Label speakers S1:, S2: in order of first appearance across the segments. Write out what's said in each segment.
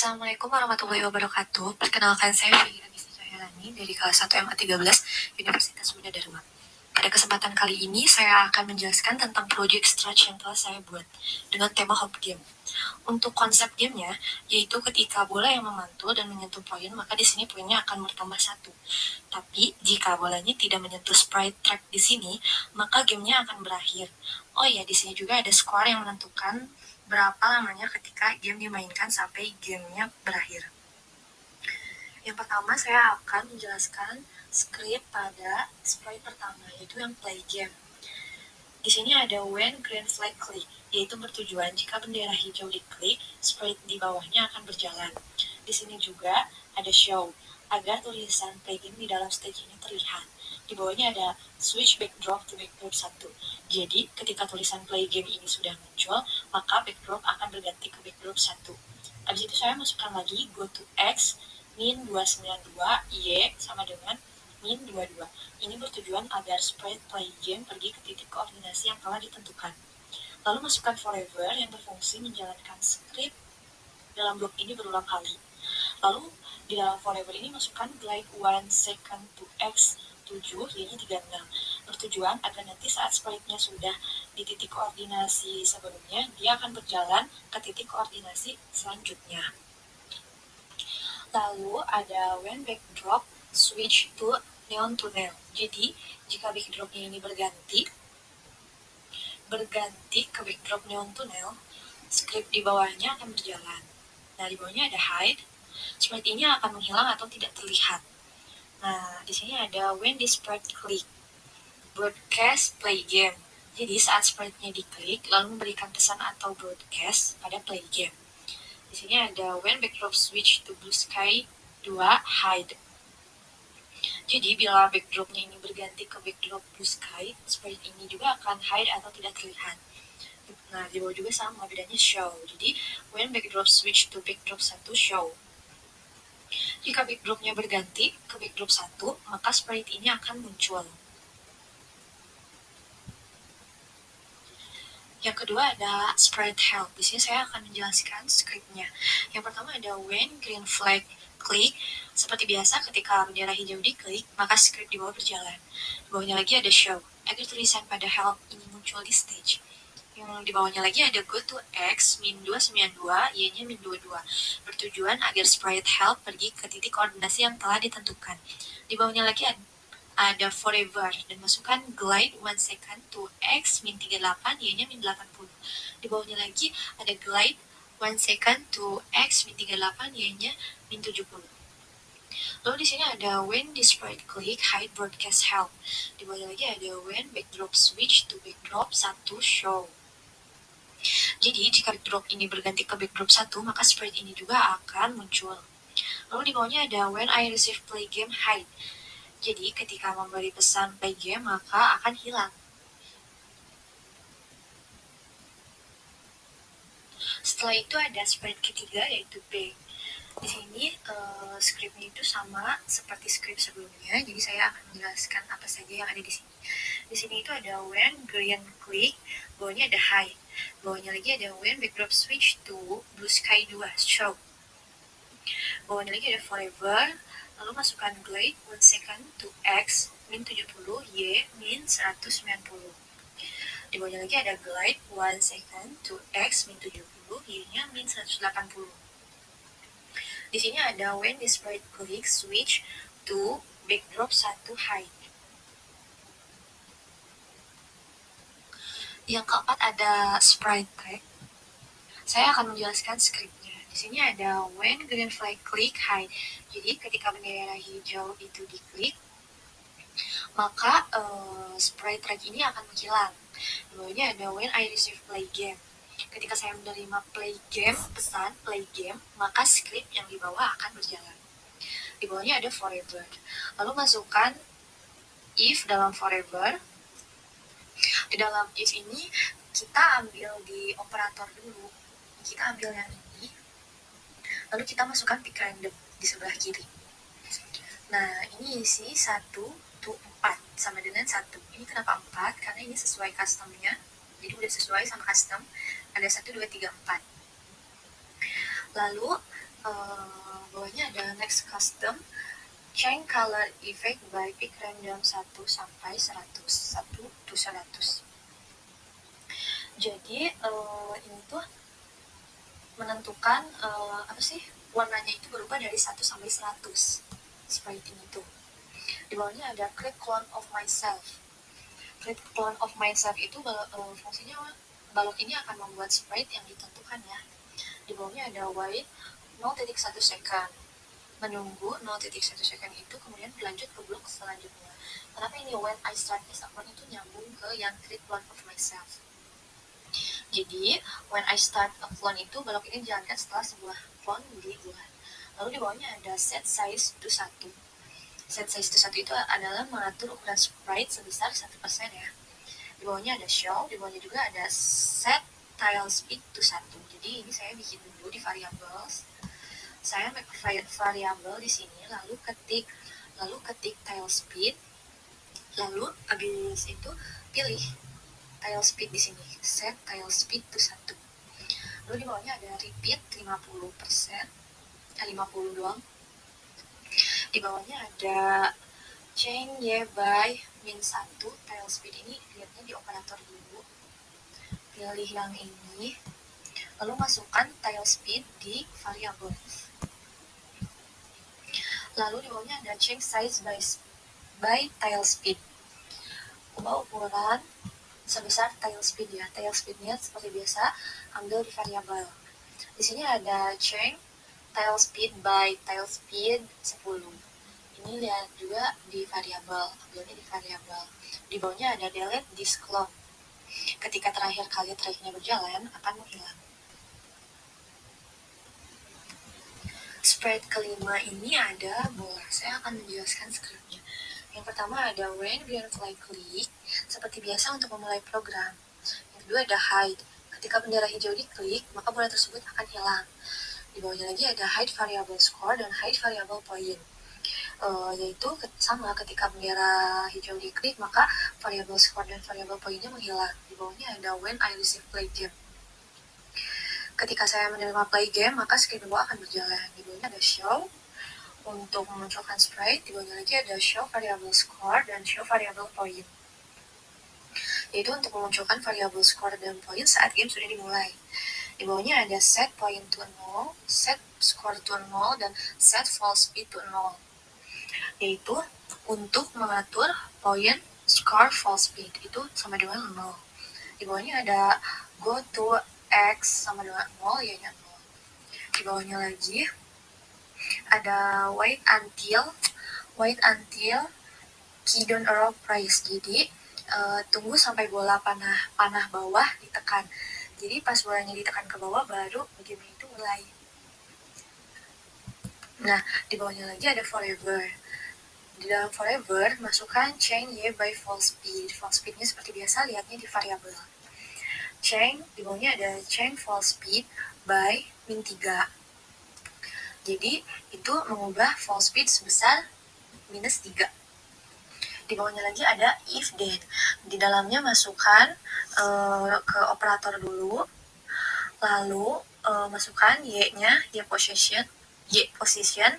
S1: Assalamualaikum warahmatullahi wabarakatuh. Perkenalkan saya Fira Cahyani dari kelas 1 MA 13 Universitas Bunda Dharma. Pada kesempatan kali ini saya akan menjelaskan tentang project stretch yang telah saya buat dengan tema hop game. Untuk konsep gamenya, yaitu ketika bola yang memantul dan menyentuh poin, maka di sini poinnya akan bertambah 1. Tapi jika bolanya tidak menyentuh sprite track di sini, maka gamenya akan berakhir. Oh iya, di sini juga ada skor yang menentukan berapa lamanya ketika game dimainkan sampai gamenya berakhir. Yang pertama saya akan menjelaskan script pada sprite pertama, yaitu yang play game. Di sini ada when green flag click, yaitu bertujuan jika bendera hijau diklik, sprite di bawahnya akan berjalan. Di sini juga ada show, agar tulisan play game di dalam stage ini terlihat. Di bawahnya ada switch backdrop to backdrop 1. Jadi, ketika tulisan play game ini sudah muncul, maka backdrop akan berganti ke backdrop 1. Habis itu saya masukkan lagi go to X, min 292, Y sama dengan min 22. Ini bertujuan agar sprite play game pergi ke titik koordinasi yang telah ditentukan. Lalu masukkan forever yang berfungsi menjalankan script dalam blok ini berulang kali. Lalu di dalam forever ini masukkan glide 1 second to X 7, Y-nya 36. Bertujuan agar nanti saat sprite-nya sudah di titik koordinasi sebelumnya, dia akan berjalan ke titik koordinasi selanjutnya. Lalu ada when backdrop switch to neon tunnel. Jadi, jika backdropnya ini berganti ke backdrop neon tunnel, script di bawahnya akan berjalan. Nah, di bawahnya ada hide. Sprite ini akan menghilang atau tidak terlihat. Nah, di sini ada when the sprite click, broadcast play game. Jadi saat sprite-nya diklik, lalu memberikan pesan atau broadcast pada play game. Di sini ada when backdrop switch to blue sky 2 hide. Jadi bila backdropnya ini berganti ke backdrop blue sky, sprite ini juga akan hide atau tidak terlihat. Nah, di bawah juga sama, bedanya show. Jadi when backdrop switch to backdrop 1 show. Jika backdropnya berganti ke backdrop 1, maka sprite ini akan muncul. Yang kedua ada sprite help. Di sini saya akan menjelaskan scriptnya. Yang pertama ada when green flag click. Seperti biasa ketika bendera hijau diklik, maka script di bawah berjalan. Di bawahnya lagi ada show, agar tulisan pada help ini muncul di stage. Yang di bawahnya lagi ada go to X, min 292, Y-nya min 22. Bertujuan agar sprite help pergi ke titik koordinasi yang telah ditentukan. Di bawahnya lagi ada forever, dan masukkan glide 1 second to X, min 38, Y-nya min 80. Di bawahnya lagi ada glide 1 second to X, min 38, Y-nya min 70. Lalu di sini ada when the sprite click hide broadcast help. Di bawahnya lagi ada when backdrop switch to backdrop 1 show. Jadi jika backdrop ini berganti ke backdrop 1, maka sprite ini juga akan muncul. Lalu di bawahnya ada when I receive play game hide. Jadi ketika memberi pesan play game, maka akan hilang. Setelah itu ada sprite ketiga, yaitu B. Di sini scriptnya itu sama seperti script sebelumnya, jadi saya akan menjelaskan apa saja yang ada di sini. Di sini itu ada when green click, bawahnya ada hide. Bawahnya lagi ada when backdrop switch to blue sky 2 show. Bawahnya lagi ada forever. Lalu masukkan glide 1 second to X, min 70, Y, min 190. Di bawahnya lagi ada glide 1 second to X, min 70, Y-nya min 180. Di sini ada when the sprite click switch to backdrop 1 hide. Yang keempat ada sprite track. Saya akan menjelaskan scriptnya. Di sini ada when green flag click hide. Jadi ketika bendera hijau itu diklik, maka sprite track ini akan menghilang. Di bawahnya ada when I receive play game. Ketika saya menerima play game, pesan play game, maka script yang di bawah akan berjalan. Di bawahnya ada forever. Lalu masukkan if dalam forever. Di dalam if ini kita ambil di operator dulu. Kita ambil yang ini. Lalu kita masukkan pick random di sebelah kiri. Nah, ini isi 1 to 4 sama dengan 1. Ini kenapa 4? Karena ini sesuai customnya. Jadi udah sesuai sama custom. Ada 1, 2, 3, 4. Lalu Bawahnya ada next custom change color effect by pick random 1 sampai 100 1 to 100. Jadi ini tuh menentukan apa sih, warnanya itu berubah dari 1 sampai 100 sprite ini tuh. Di bawahnya ada create clone of myself. Create clone of myself itu fungsinya balok ini akan membuat sprite yang ditentukan ya. Di bawahnya ada wait 0.1 second, menunggu 0.1 second itu kemudian berlanjut ke blok selanjutnya. Kenapa ini when I start this clone itu nyambung ke yang create clone of myself. Jadi when I start a clone itu balok ini dijalankan setelah sebuah clone dibuat. Lalu di bawahnya ada set size to 1. Set size to 1 itu adalah mengatur ukuran sprite sebesar 1% ya. Di bawahnya ada show, di bawahnya juga ada set tile speed to 1. Jadi ini saya bikin dulu di variables. Saya make variable di sini, lalu ketik tile speed, lalu habis itu pilih tile speed di sini, set tile speed to 1. Lalu di bawahnya ada repeat 50%, 50 doang. Di bawahnya ada change y by min 1 tile speed, ini lihatnya di operator dulu. Pilih yang ini, lalu masukkan tile speed di variable. Lalu di bawahnya ada change size by tile speed. Ubah ukuran sebesar tile speed ya. Tile speednya seperti biasa ambil di variabel. Di sini ada change tile speed by tile speed 10. Ini lihat juga di variabel, ambilnya di variabel. Di bawahnya ada delete this clone. Ketika terakhir kali tracknya berjalan akan menghilang. Sprite kelima ini ada bola. Saya akan menjelaskan scriptnya. Yang pertama ada when green flag click, seperti biasa untuk memulai program. Yang kedua ada hide. Ketika bendera hijau diklik, maka bola tersebut akan hilang. Di bawahnya lagi ada hide variable score dan hide variable point. Yaitu sama, ketika bendera hijau diklik, maka variable score dan variable pointnya menghilang. Di bawahnya ada when I receive play game. Ketika saya menerima play game, maka screen bawah akan berjalan. Di bawahnya ada show untuk memunculkan sprite. Di bawahnya lagi ada show variable score dan show variable point. Yaitu untuk memunculkan variable score dan point saat game sudah dimulai. Di bawahnya ada set point to 0, set score to 0, dan set false speed to 0. Yaitu untuk mengatur point, score, false speed itu sama dengan 0. Di bawahnya ada go to X sama dengan 0, ya 0. Di bawahnya lagi ada wait until key down arrow press. Jadi tunggu sampai bola panah bawah ditekan. Jadi pas bolanya ditekan ke bawah baru game itu mulai. Nah, di bawahnya lagi ada forever. Di dalam forever masukkan change y by false speed. False speednya seperti biasa lihatnya di variabel. Change, di bawahnya ada change false speed by min 3. Jadi itu mengubah false speed sebesar minus 3. Di bawahnya lagi ada if then. Di dalamnya masukkan ke operator dulu, lalu masukkan y-nya, y position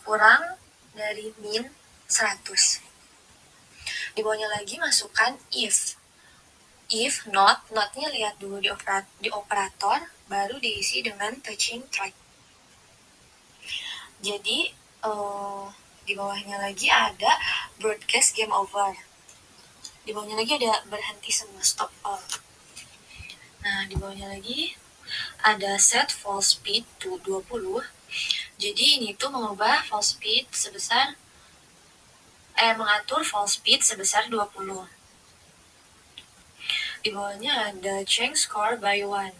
S1: kurang dari min 100. Di bawahnya lagi masukkan if notnya lihat dulu di operator, baru diisi dengan touching track. Jadi di bawahnya lagi ada broadcast game over. Di bawahnya lagi ada berhenti semua, stop all. Nah, di bawahnya lagi ada set false speed to 20. Jadi ini tuh mengubah false speed sebesar mengatur false speed sebesar 20. Di bawahnya ada change score by 1.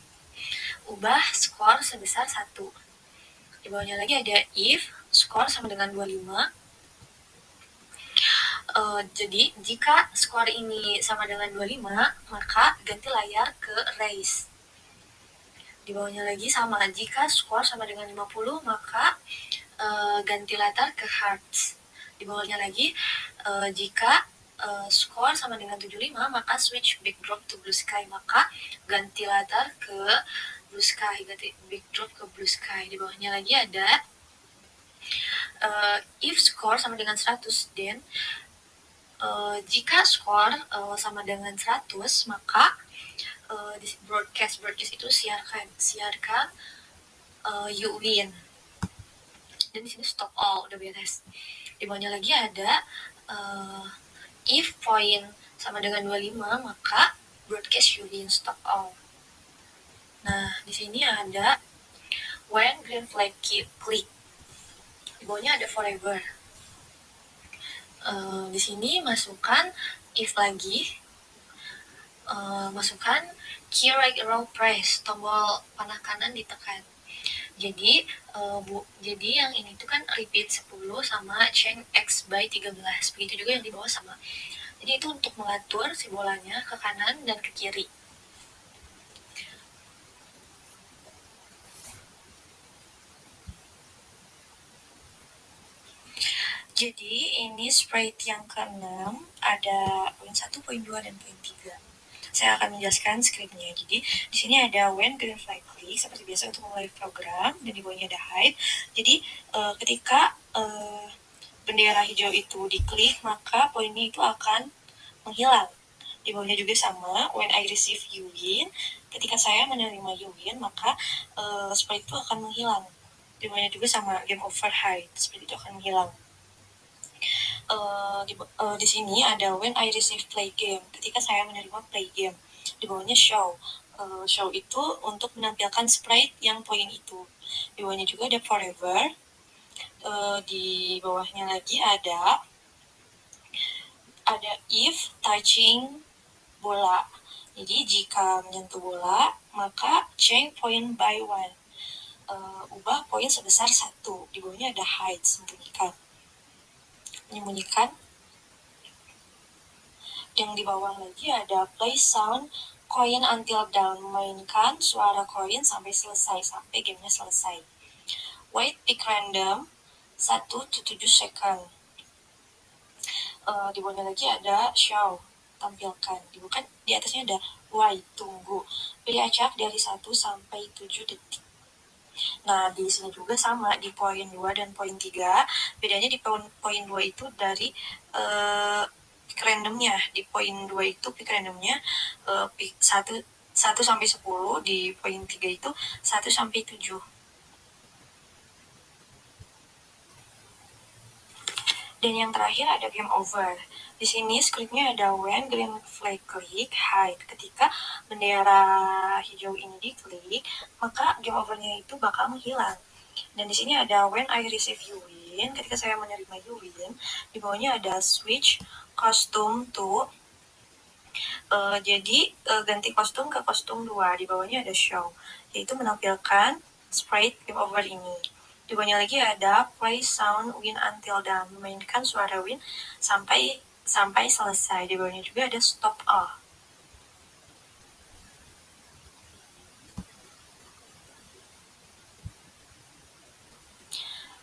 S1: Ubah skor sebesar 1. Di bawahnya lagi ada if skor sama dengan 25. Jadi jika skor ini sama dengan 25, maka ganti layar ke race. Di bawahnya lagi sama, jika skor sama dengan 50, maka ganti latar ke hearts. Di bawahnya lagi jika skor sama dengan 75, maka switch backdrop to blue sky, maka ganti latar ke blue sky, ganti backdrop ke blue sky. Di bawahnya lagi ada if score sama dengan 100, then jika skor sama dengan 100, maka di broadcast itu siarkan you win. Dan di sini stop all, udah beres. Di bawahnya lagi ada if point sama dengan 25, maka broadcast you win, stop all. Nah, di sini ada when green flag click. Di bawahnya ada forever. Di sini masukkan if lagi, masukkan key right arrow press, tombol panah kanan ditekan. Jadi jadi yang ini tuh kan repeat 10 sama change x by 13. Begitu juga yang di bawah sama. Jadi itu untuk mengatur si bolanya ke kanan dan ke kiri. Jadi ini sprite yang ke-6 ada poin 1, poin 2, dan poin 3. Saya akan menjelaskan scriptnya. Jadi di sini ada when green flag click seperti biasa untuk memulai program, dan di bawahnya ada hide. Jadi ketika bendera hijau itu diklik, maka poinnya itu akan menghilang. Di bawahnya juga sama, when I receive you win, ketika saya menerima you win, maka sprite itu akan menghilang. Di bawahnya juga sama, game over hide, seperti itu akan menghilang. Di sini ada when I receive play game, ketika saya menerima play game. Di bawahnya show. Show itu untuk menampilkan sprite yang poin itu. Di bawahnya juga ada forever. Di bawahnya lagi ada if touching bola. Jadi jika menyentuh bola, maka change point by 1. Ubah poin sebesar 1. Di bawahnya ada hide, menyembunyikan. Yang di bawah lagi ada play sound coin until down, mainkan suara koin sampai selesai, sampai gamenya selesai. Wait pick random 1 to 7 second. Di bawahnya lagi ada show, tampilkan. Di atasnya ada wait, tunggu. Pilih acak dari 1 sampai 7 detik. Nah, di sini juga sama, di poin 2 dan poin 3. Bedanya di poin 2 itu dari pick randomnya. Di poin 2 itu pick randomnya pick 1 sampai 10. Di poin 3 itu 1 sampai 7. Dan yang terakhir ada game over. Di sini scriptnya ada when green flag click, hide. Ketika bendera hijau ini diklik, maka game overnya itu bakal menghilang. Dan di sini ada when I receive you win, ketika saya menerima you win. Di bawahnya ada switch costume to, jadi ganti kostum ke kostum 2. Di bawahnya ada show, yaitu menampilkan sprite game over ini. Di bawahnya lagi ada play sound win until done, memainkan suara win sampai selesai. Di bawahnya juga ada stop all.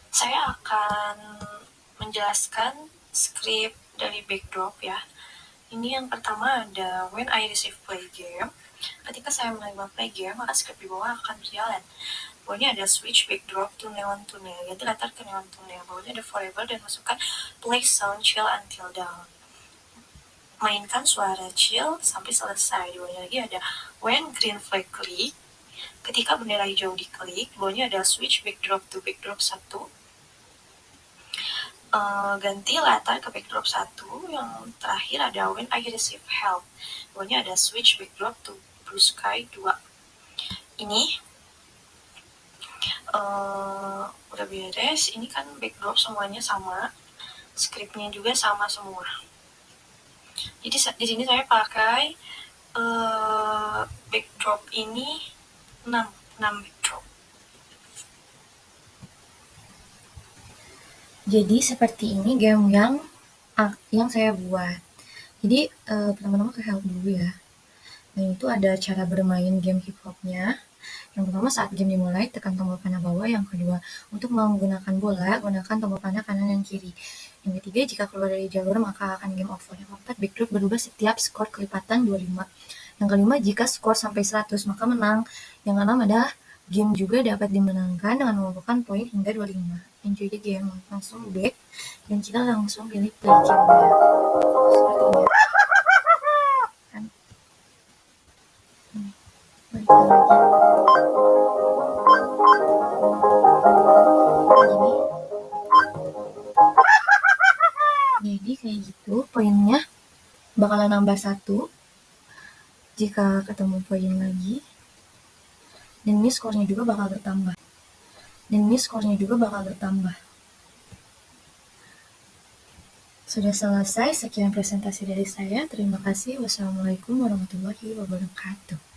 S1: Saya akan menjelaskan script dari backdrop ya. Ini yang pertama ada when I receive play game. Ketika saya menerima play game, maka script di bawah akan berjalan. Bawahnya ada switch backdrop to neon to nail, yaitu latar ke neon to nail. Bawahnya ada forever dan masukkan play sound chill until down, mainkan suara chill sampai selesai. Di bawahnya lagi ada when green flag click, ketika bendera hijau diklik. Bawahnya ada switch backdrop to backdrop 1, ganti latar ke backdrop 1. Yang terakhir ada when I receive help. Bawahnya ada switch backdrop to blue sky 2. Ini udah beres. Ini kan backdrop semuanya sama, scriptnya juga sama semua. Jadi di sini saya pakai backdrop ini 6 backdrop. Jadi seperti ini game yang saya buat. Jadi pertama-tama ke help dulu ya. Dan itu ada cara bermain game hip hopnya. Yang pertama, saat game dimulai, tekan tombol panah bawah. Yang kedua, untuk menggunakan bola, gunakan tombol panah kanan dan kiri. Yang ketiga, jika keluar dari jalur, maka akan game over. Yang keempat, backdrop berubah setiap skor kelipatan 25. Yang kelima, jika skor sampai 100 maka menang. Yang keenam adalah game juga dapat dimenangkan dengan mengumpulkan poin hingga 25. Enjoy the game. Langsung back dan kita langsung pilih play game-nya. Seperti ini. Kan? Balik lagi. Jadi kayak gitu, poinnya bakalan nambah 1 jika ketemu poin lagi. Dan ini skornya juga bakal bertambah. Sudah selesai, sekian presentasi dari saya. Terima kasih. Wassalamualaikum warahmatullahi wabarakatuh.